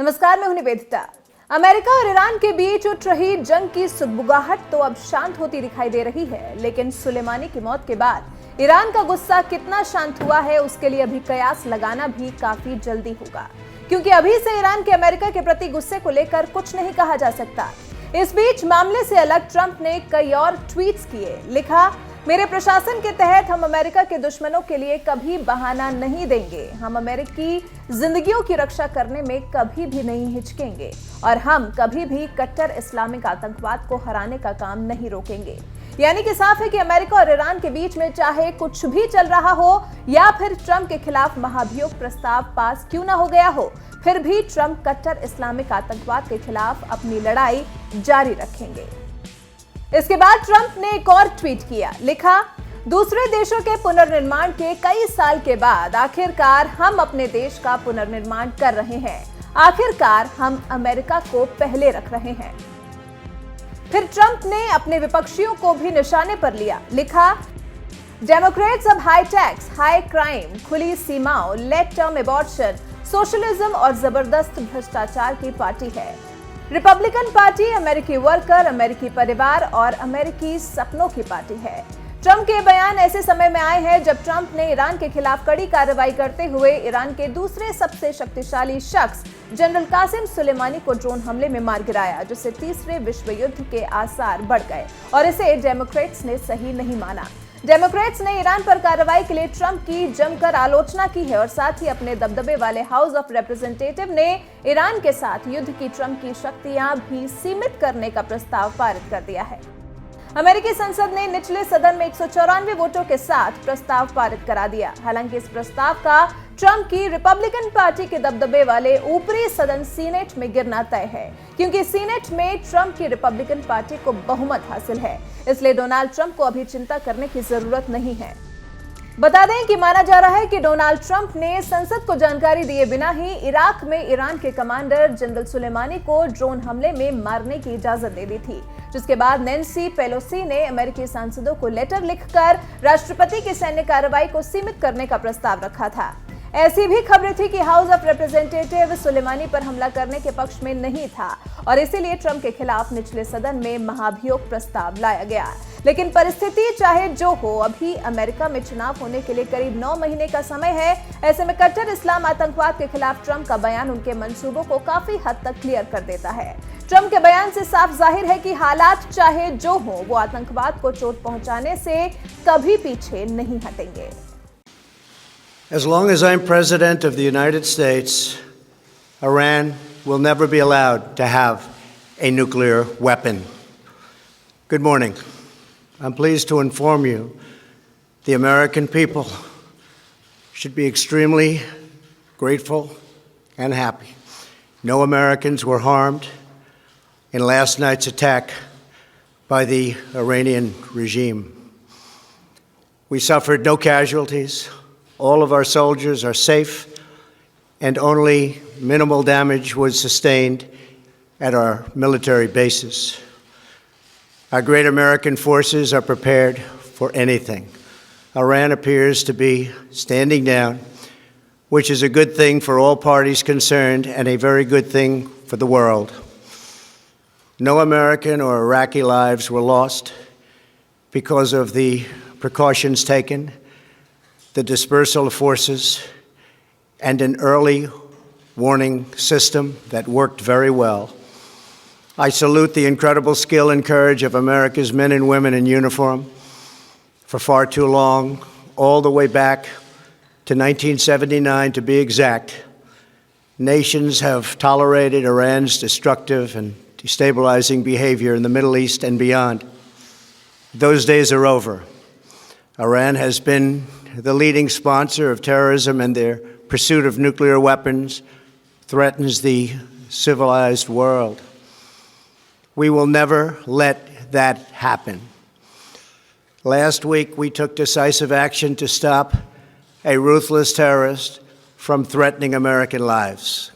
नमस्कार, मैं हूं निवेदिता। अमेरिका और ईरान के बीच उठ रही जंग की सुगबुगाहट तो अब शांत होती दिखाई दे रही है, लेकिन सुलेमानी की मौत के बाद ईरान का गुस्सा कितना शांत हुआ है उसके लिए अभी कयास लगाना भी काफी जल्दी होगा, क्योंकि अभी से ईरान के अमेरिका के प्रति गुस्से को लेकर कुछ नहीं कहा जा सकता। इस बीच मामले से अलग ट्रंप ने कई और ट्वीट्स किए। लिखा, मेरे प्रशासन के तहत हम अमेरिका के दुश्मनों के लिए कभी बहाना नहीं देंगे। हम अमेरिकी जिंदगियों की रक्षा करने में कभी भी नहीं हिचकेंगे और हम कभी भी कट्टर इस्लामिक आतंकवाद को हराने का काम नहीं रोकेंगे। यानी कि साफ है कि अमेरिका और ईरान के बीच में चाहे कुछ भी चल रहा हो या फिर ट्रंप के खिलाफ महाभियोग प्रस्ताव पास क्यों ना हो गया हो, फिर भी ट्रंप कट्टर इस्लामिक आतंकवाद के खिलाफ अपनी लड़ाई जारी रखेंगे। इसके बाद ट्रंप ने एक और ट्वीट किया। लिखा, दूसरे देशों के पुनर्निर्माण के कई साल के बाद आखिरकार हम अपने देश का पुनर्निर्माण कर रहे हैं। आखिरकार हम अमेरिका को पहले रख रहे हैं। फिर ट्रंप ने अपने विपक्षियों को भी निशाने पर लिया। लिखा, डेमोक्रेट्स अब हाई टैक्स, हाई क्राइम, खुली सीमाओं, लेट टर्म एबॉर्शन, सोशलिज्म और जबरदस्त भ्रष्टाचार की पार्टी है। रिपब्लिकन पार्टी अमेरिकी वर्कर, अमेरिकी परिवार और अमेरिकी सपनों की पार्टी है। ट्रंप के बयान ऐसे समय में आए हैं जब ट्रंप ने ईरान के खिलाफ कड़ी कार्रवाई करते हुए ईरान के दूसरे सबसे शक्तिशाली शख्स जनरल कासिम सुलेमानी को ड्रोन हमले में मार गिराया, जिससे तीसरे विश्व युद्ध के आसार बढ़ गए और इसे डेमोक्रेट्स ने सही नहीं माना। डेमोक्रेट्स ने ईरान पर कार्रवाई के लिए ट्रंप की जमकर आलोचना की है और साथ ही अपने दबदबे वाले हाउस ऑफ रिप्रेजेंटेटिव ने ईरान के साथ युद्ध की ट्रंप की शक्तियां भी सीमित करने का प्रस्ताव पारित कर दिया है। अमेरिकी संसद ने निचले सदन में 194 वोटों के साथ प्रस्ताव पारित करा दिया। हालांकि इस प्रस्ताव का ट्रंप की रिपब्लिकन पार्टी के दबदबे वाले ऊपरी सदन सीनेट में गिरना तय है, क्योंकि सीनेट में ट्रंप की रिपब्लिकन पार्टी को बहुमत हासिल है। इसलिए डोनाल्ड ट्रंप को अभी चिंता करने की जरूरत नहीं है। बता दें कि माना जा रहा है कि डोनाल्ड ट्रंप ने संसद को जानकारी दिए बिना ही इराक में ईरान के कमांडर जनरल सुलेमानी को ड्रोन हमले में मारने की इजाजत दे दी थी, जिसके बाद नैन्सी पेलोसी ने अमेरिकी सांसदों को लेटर लिखकर राष्ट्रपति की सैन्य कार्रवाई को सीमित करने का प्रस्ताव रखा था। ऐसी भी खबरें थी कि हाउस ऑफ रिप्रेजेंटेटिव सुलेमानी पर हमला करने के पक्ष में नहीं था और इसीलिए ट्रंप के खिलाफ निचले सदन में महाभियोग प्रस्ताव लाया गया। लेकिन परिस्थिति चाहे जो हो, अभी अमेरिका में चुनाव होने के लिए करीब 9 महीने का समय है। ऐसे में कट्टर इस्लाम आतंकवाद के खिलाफ ट्रंप का बयान उनके मंसूबों को काफी हद तक क्लियर कर देता है। ट्रंप के बयान से साफ जाहिर है कि हालात चाहे जो हो, वो आतंकवाद को चोट पहुंचाने से कभी पीछे नहीं हटेंगे। As long as I'm President of the United States, Iran will never be allowed to have a nuclear weapon. Good morning. I'm pleased to inform you the American people should be extremely grateful and happy. No Americans were harmed in last night's attack by the Iranian regime. We suffered no casualties. All of our soldiers are safe, and only minimal damage was sustained at our military bases. Our great American forces are prepared for anything. Iran appears to be standing down, which is a good thing for all parties concerned and a very good thing for the world. No American or Iraqi lives were lost because of the precautions taken, the dispersal of forces, and an early warning system that worked very well. I salute the incredible skill and courage of America's men and women in uniform. For far too long, all the way back to 1979 to be exact, nations have tolerated Iran's destructive and destabilizing behavior in the Middle East and beyond. Those days are over. Iran has been the leading sponsor of terrorism, and their pursuit of nuclear weapons threatens the civilized world. We will never let that happen. Last week, we took decisive action to stop a ruthless terrorist from threatening American lives.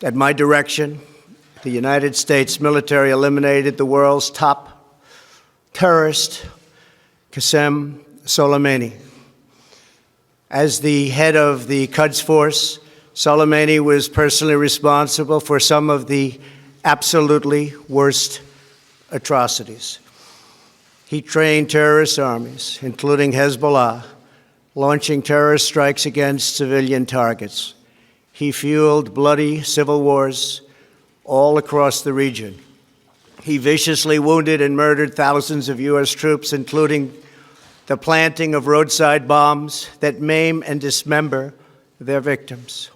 At my direction, the United States military eliminated the world's top terrorist, Qasem Soleimani. As the head of the Quds Force, Soleimani was personally responsible for some of the absolutely worst atrocities. He trained terrorist armies, including Hezbollah, launching terrorist strikes against civilian targets. He fueled bloody civil wars all across the region. He viciously wounded and murdered thousands of U.S. troops, including the planting of roadside bombs that maim and dismember their victims.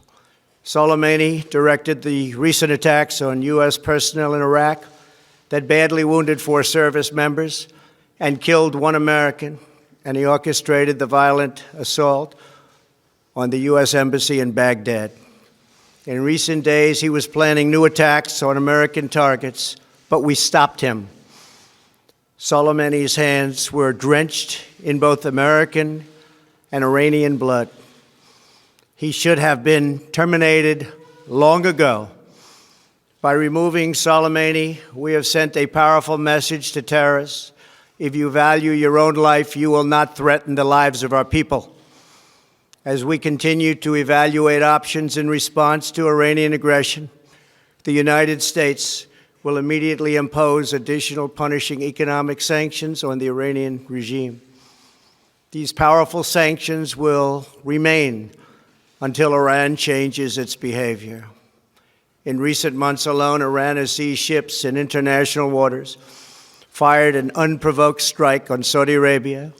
Soleimani directed the recent attacks on U.S. personnel in Iraq that badly wounded 4 service members and killed 1 American, and he orchestrated the violent assault on the U.S. Embassy in Baghdad. In recent days, he was planning new attacks on American targets, but we stopped him. Soleimani's hands were drenched in both American and Iranian blood. He should have been terminated long ago. By removing Soleimani, we have sent a powerful message to terrorists. If you value your own life, you will not threaten the lives of our people. As we continue to evaluate options in response to Iranian aggression, the United States will immediately impose additional punishing economic sanctions on the Iranian regime. These powerful sanctions will remain until Iran changes its behavior. In recent months alone, Iran has seized ships in international waters, fired an unprovoked strike on Saudi Arabia,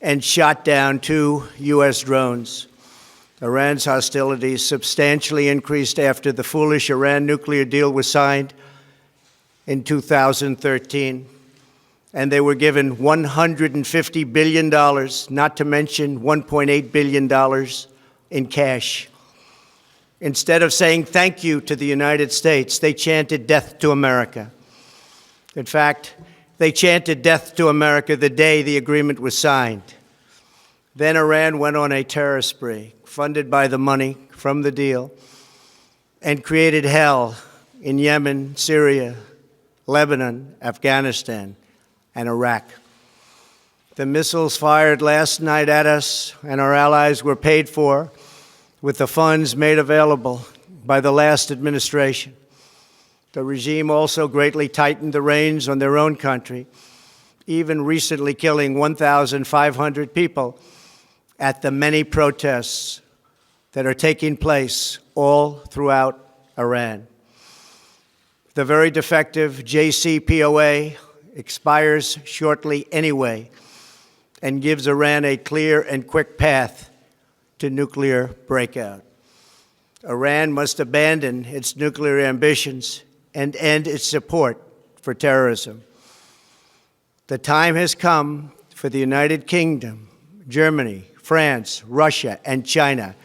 and shot down 2 U.S. drones. Iran's hostilities substantially increased after the foolish Iran nuclear deal was signed in 2013, and they were given $150 billion, not to mention $1.8 billion in cash. Instead of saying thank you to the United States, they chanted death to America. In fact, they chanted death to America the day the agreement was signed. Then Iran went on a terror spree, funded by the money from the deal, and created hell in Yemen, Syria, Lebanon, Afghanistan, and Iraq. The missiles fired last night at us and our allies were paid for with the funds made available by the last administration. The regime also greatly tightened the reins on their own country, even recently killing 1,500 people at the many protests that are taking place all throughout Iran. The very defective JCPOA expires shortly anyway and gives Iran a clear and quick path to nuclear breakout. Iran must abandon its nuclear ambitions and end its support for terrorism. The time has come for the United Kingdom, Germany, France, Russia, and China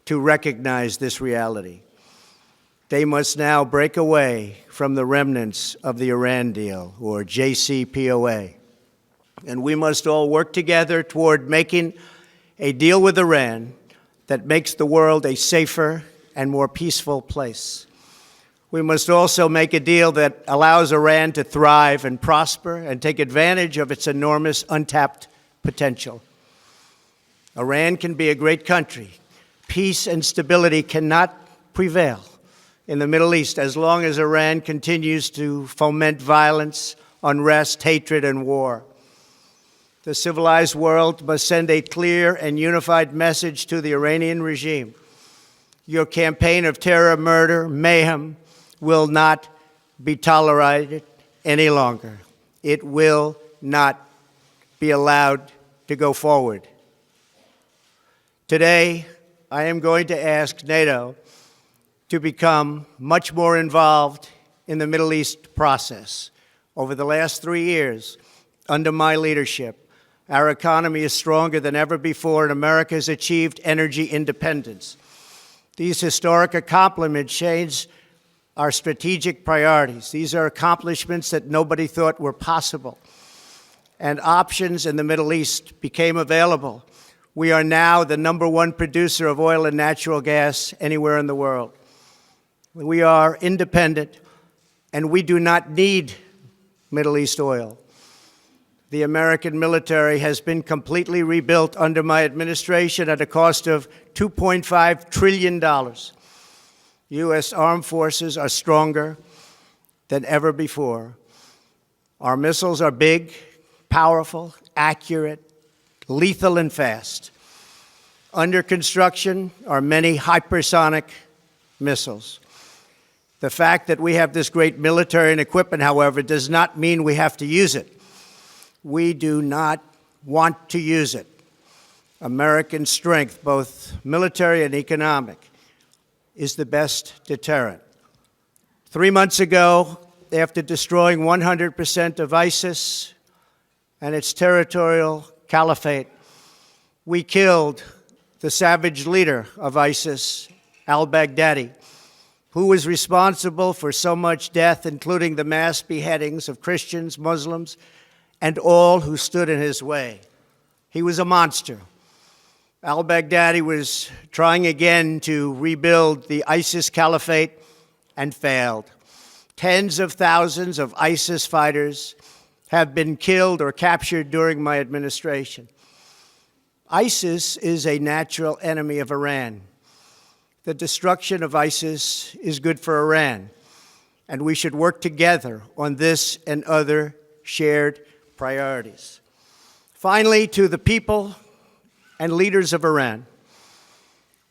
to recognize this reality. They must now break away from the remnants of the Iran deal, or JCPOA. And we must all work together toward making a deal with Iran that makes the world a safer and more peaceful place. We must also make a deal that allows Iran to thrive and prosper and take advantage of its enormous untapped potential. Iran can be a great country. Peace and stability cannot prevail in the Middle East as long as Iran continues to foment violence, unrest, hatred, and war. The civilized world must send a clear and unified message to the Iranian regime. Your campaign of terror, murder, mayhem will not be tolerated any longer. It will not be allowed to go forward. Today, I am going to ask NATO to become much more involved in the Middle East process. Over the last 3 years, under my leadership, our economy is stronger than ever before, and America has achieved energy independence. These historic accomplishments change our strategic priorities. These are accomplishments that nobody thought were possible. And options in the Middle East became available. We are now the #1 producer of oil and natural gas anywhere in the world. We are independent, and we do not need Middle East oil. The American military has been completely rebuilt under my administration at a cost of $2.5 trillion. U.S. armed forces are stronger than ever before. Our missiles are big, powerful, accurate, lethal, and fast. Under construction are many hypersonic missiles. The fact that we have this great military and equipment, however, does not mean we have to use it. We do not want to use it. American strength, both military and economic, is the best deterrent. 3 months ago, after destroying 100% of ISIS and its territorial caliphate, we killed the savage leader of ISIS, al-Baghdadi, who was responsible for so much death, including the mass beheadings of Christians, Muslims, and all who stood in his way. He was a monster. Al-Baghdadi was trying again to rebuild the ISIS caliphate and failed. Tens of thousands of ISIS fighters have been killed or captured during my administration. ISIS is a natural enemy of Iran. The destruction of ISIS is good for Iran, and we should work together on this and other shared priorities. Finally, to the people and leaders of Iran,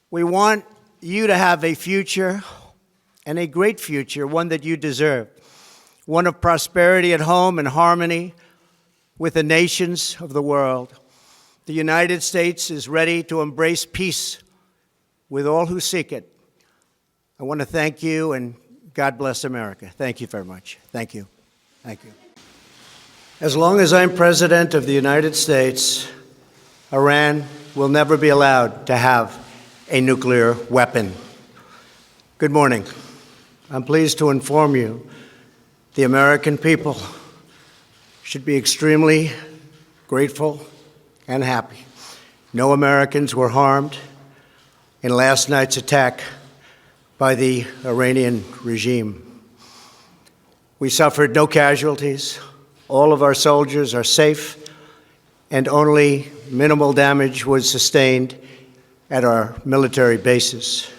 we want you to have a future, and a great future, one that you deserve, one of prosperity at home and harmony with the nations of the world. The United States is ready to embrace peace with all who seek it. I want to thank you, and God bless America. Thank you very much. Thank you. Thank you. As long as I'm President of the United States, Iran will never be allowed to have a nuclear weapon. Good morning. I'm pleased to inform you the American people should be extremely grateful and happy. No Americans were harmed in last night's attack by the Iranian regime. We suffered no casualties. All of our soldiers are safe, and only minimal damage was sustained at our military bases.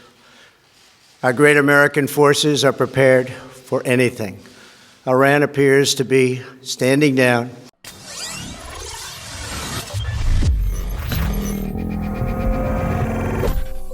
Our great American forces are prepared for anything. Iran appears to be standing down